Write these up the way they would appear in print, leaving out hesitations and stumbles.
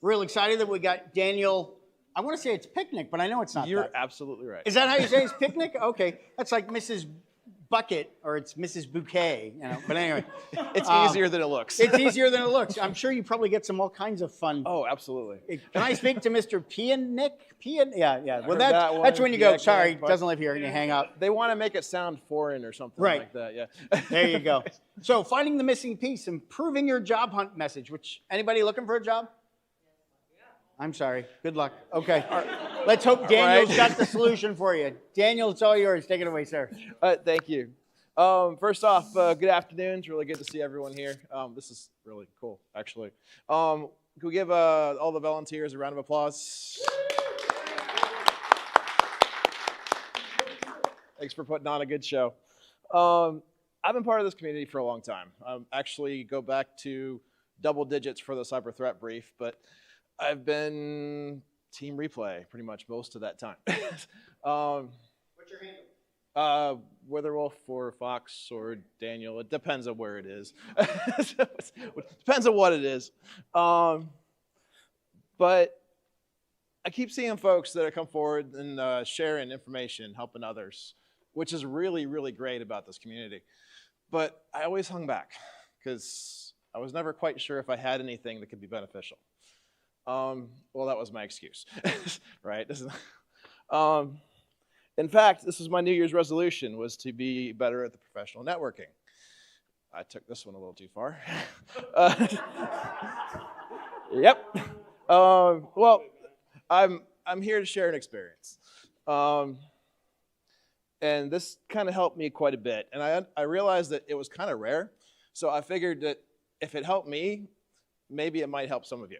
real excited that we got Daniel. I want to say it's Picnic, but I know it's not. You're that. absolutely right. Is that how you say it's Picnic? Okay, that's like Mrs. Bucket or it's Mrs. Bouquet, you know. But anyway, It's easier than it looks. It's easier than it looks. I'm sure you probably get some all kinds of fun. Oh, absolutely. Can I speak to Mr. Pianic? Yeah. Well, that that's when you go. one. Sorry, Yeah, doesn't live here, and you hang up. They want to make it sound foreign or something Right. like that. Yeah. There you go. So, finding the missing piece, improving your job hunt message. Which anybody looking for a job? I'm sorry. Good luck. Okay. Let's hope Daniel's got the solution for you. Daniel, it's all yours. Take it away, sir. Thank you. First off, good afternoon. It's really good to see everyone here. This is really cool, actually. Can we give all the volunteers a round of applause? Thanks for putting on a good show. I've been part of this community for a long time. Actually go back to double digits for the cyber threat brief, but I've been team replay pretty much most of that time. What's your handle? Witherwolf or Fox or Daniel. It depends on where it is. Depends on what it is. But I keep seeing folks that come forward and sharing information, helping others, which is really, really great about this community. But I always hung back because I was never quite sure if I had anything that could be beneficial. Well, that was my excuse, right? In fact, this is my New Year's resolution, was to be better at the professional networking. I took this one a little too far. Yep. Well, I'm here to share an experience. And this kind of helped me quite a bit. And I realized that it was kind of rare. So I figured that if it helped me, maybe it might help some of you.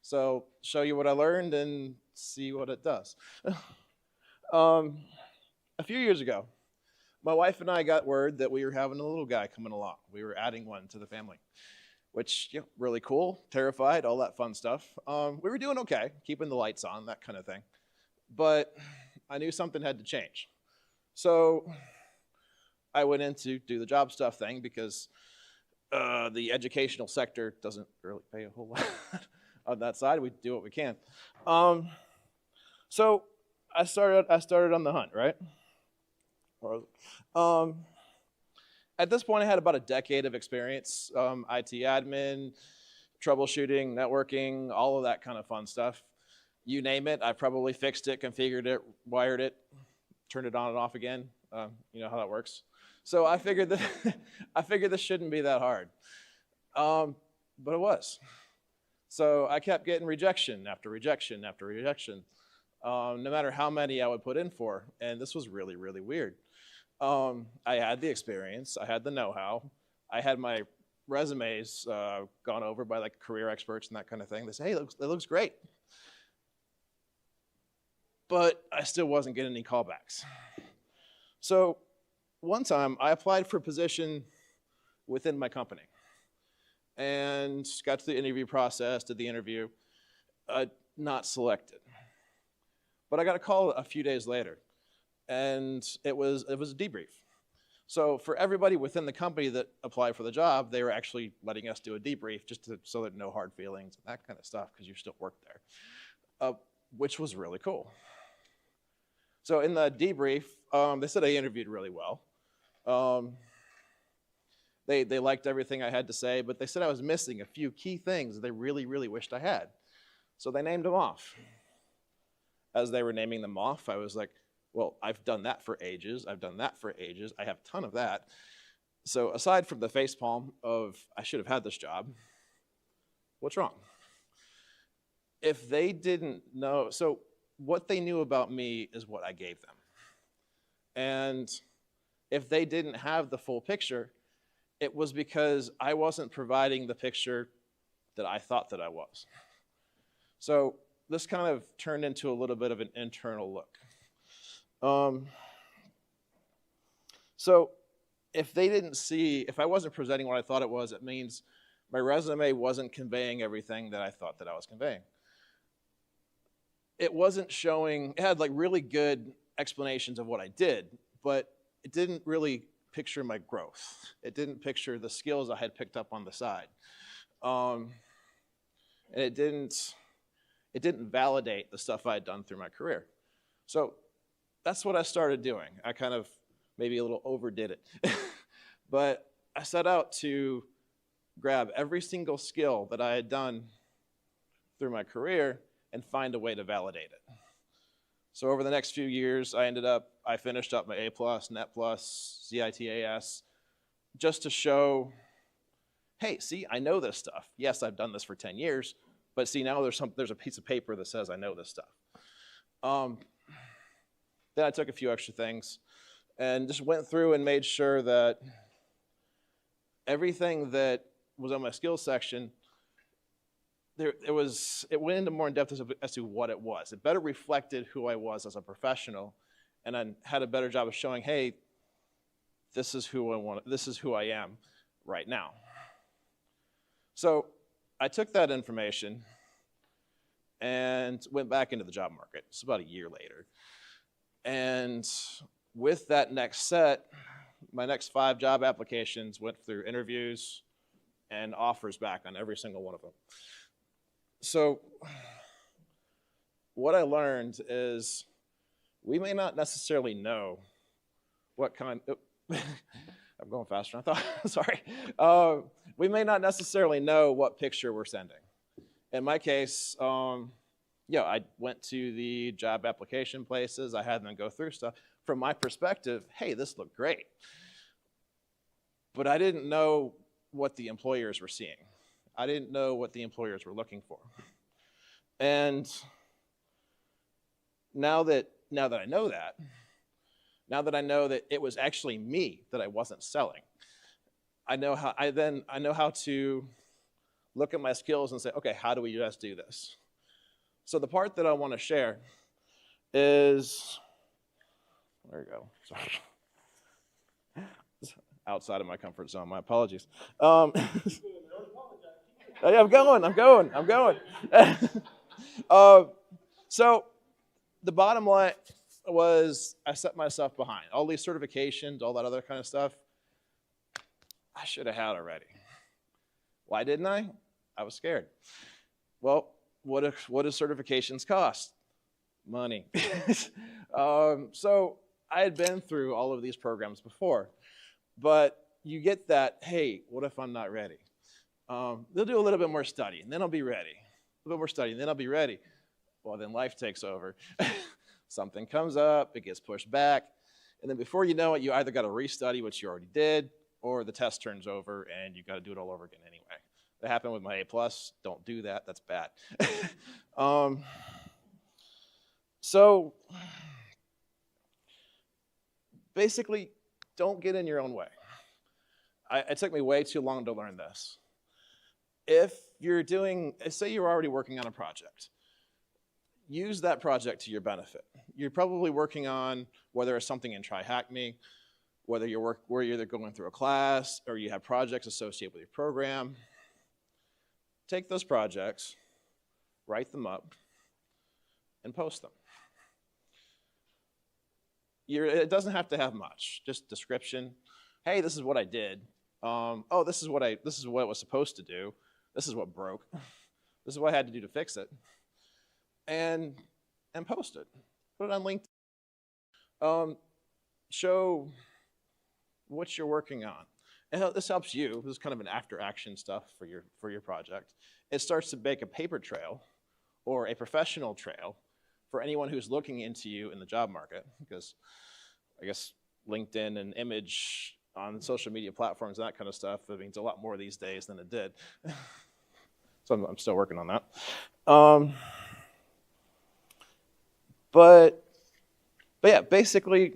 So show you what I learned and see what it does. A few years ago, my wife and I got word that we were having a little guy coming along. We were adding one to the family, which, really cool, terrified, all that fun stuff. We were doing okay, keeping the lights on, that kind of thing. But I knew something had to change. So I went in to do the job stuff thing because the educational sector doesn't really pay a whole lot on that side. We do what we can. So I started on the hunt, right? At this point, I had about a decade of experience, IT admin, troubleshooting, networking, all of that kind of fun stuff. You name it, I probably fixed it, configured it, wired it, turned it on and off again. You know how that works. So I figured this shouldn't be that hard, but it was. So I kept getting rejection after rejection after rejection, no matter how many I would put in for, and this was really, really weird. I had the experience, I had the know-how, I had my resumes gone over by like career experts and that kind of thing. They say, hey, it looks great. But I still wasn't getting any callbacks. So one time I applied for a position within my company and got to the interview process, did the interview, not selected. But I got a call a few days later, and it was a debrief. So for everybody within the company that applied for the job, they were actually letting us do a debrief so that no hard feelings and that kind of stuff, because you still work there, which was really cool. So in the debrief, they said I interviewed really well. They liked everything I had to say, but they said I was missing a few key things that they really, really wished I had. So they named them off. As they were naming them off, I was like, well, I've done that for ages. I've done that for ages. I have a ton of that. So aside from the facepalm of I should have had this job, what's wrong? If they didn't know, so what they knew about me is what I gave them. And if they didn't have the full picture, it was because I wasn't providing the picture that I thought that I was. So this kind of turned into a little bit of an internal look. So if they didn't see, if I wasn't presenting what I thought it was, it means my resume wasn't conveying everything that I thought that I was conveying. It wasn't showing, it had like really good explanations of what I did, but it didn't really picture my growth. It didn't picture the skills I had picked up on the side. And it didn't It didn't validate the stuff I had done through my career. So that's what I started doing. I kind of maybe a little overdid it. But I set out to grab every single skill that I had done through my career and find a way to validate it. So over the next few years, I finished up my A+, Net+, CITAS, just to show, hey, see, I know this stuff. Yes, I've done this for 10 years, but see, now there's a piece of paper that says I know this stuff. Then I took a few extra things and just went through and made sure that everything that was on my skills section, it went into more in depth as to what it was. It better reflected who I was as a professional, and I had a better job of showing, hey, this is who I am right now. So I took that information and went back into the job market. It's about a year later. And with that next set, my next 5 job applications went through interviews and offers back on every single one of them. So what I learned is we may not necessarily know what kind of, I'm going faster than I thought, sorry. We may not necessarily know what picture we're sending. In my case, I went to the job application places, I had them go through stuff. From my perspective, hey, this looked great. But I didn't know what the employers were seeing. I didn't know what the employers were looking for. And now that I know that, now that I know that it was actually me that I wasn't selling, I know how to look at my skills and say, okay, how do we just do this? So the part that I want to share is, there we go, sorry. Outside of my comfort zone, my apologies. Yeah, I'm going. So the bottom line was I set myself behind. All these certifications, all that other kind of stuff, I should have had already. Why didn't I? I was scared. Well, what do certifications cost? Money. So I had been through all of these programs before, but you get that, hey, what if I'm not ready? They'll do a little bit more study, and then I'll be ready. A little bit more study, and then I'll be ready. Well, then life takes over. Something comes up, it gets pushed back, and then before you know it, you either got to restudy what you already did, or the test turns over, and you got to do it all over again anyway. That happened with my A+. Don't do that. That's bad. So basically, don't get in your own way. It took me way too long to learn this. If you're say you're already working on a project, use that project to your benefit. You're probably working on whether it's something in TriHackMe, whether you're either going through a class or you have projects associated with your program. Take those projects, write them up, and post them. It doesn't have to have much, just description. Hey, this is what I did. This is what it was supposed to do. This is what broke. This is what I had to do to fix it. And post it. Put it on LinkedIn. Show what you're working on. And this helps you. This is kind of an after-action stuff for your project. It starts to make a paper trail or a professional trail for anyone who's looking into you in the job market, because I guess LinkedIn and image on social media platforms and that kind of stuff, it means a lot more these days than it did. So I'm still working on that. But yeah, basically,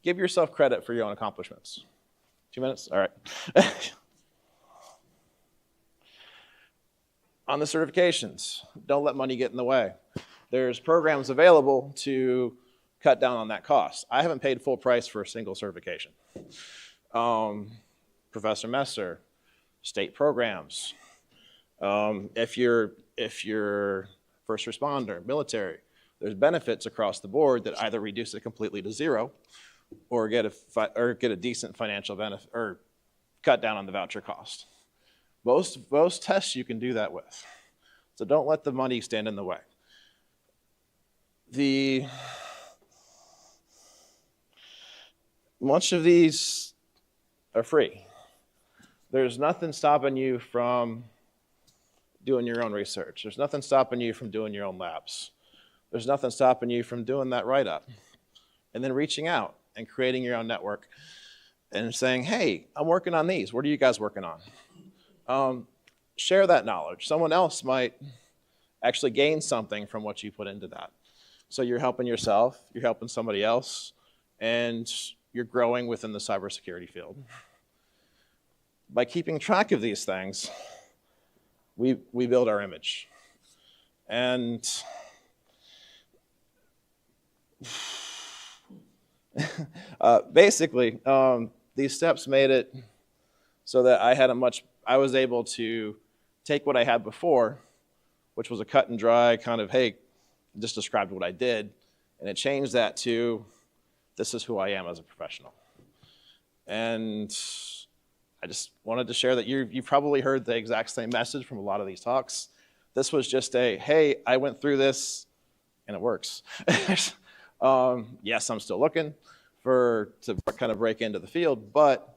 give yourself credit for your own accomplishments. 2 minutes? All right. On the certifications, don't let money get in the way. There's programs available to cut down on that cost. I haven't paid full price for a single certification. Professor Messer, state programs. If you're first responder, military, there's benefits across the board that either reduce it completely to zero or get a decent financial benefit or cut down on the voucher cost. Most tests you can do that with. So don't let the money stand in the way. Much of these are free. There's nothing stopping you from doing your own research. There's nothing stopping you from doing your own labs. There's nothing stopping you from doing that write-up and then reaching out and creating your own network and saying, hey, I'm working on these. What are you guys working on? Share that knowledge. Someone else might actually gain something from what you put into that. So you're helping yourself, you're helping somebody else, and you're growing within the cybersecurity field. By keeping track of these things, we build our image. And basically, these steps made it so that I was able to take what I had before, which was a cut and dry kind of, hey, just described what I did, and it changed that to, this is who I am as a professional. And I just wanted to share that you probably heard the exact same message from a lot of these talks. This was just a, hey, I went through this, and it works. Yes, I'm still looking to kind of break into the field, but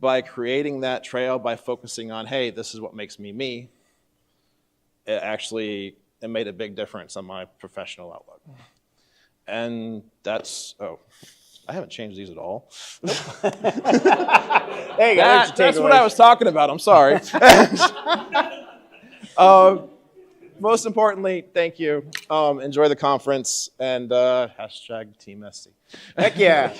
by creating that trail, by focusing on, hey, this is what makes me me, it made a big difference on my professional outlook. And that's, I haven't changed these at all. There you go. That's what I was talking about. I'm sorry. Most importantly, thank you. Enjoy the conference and #TeamSC. Heck yeah.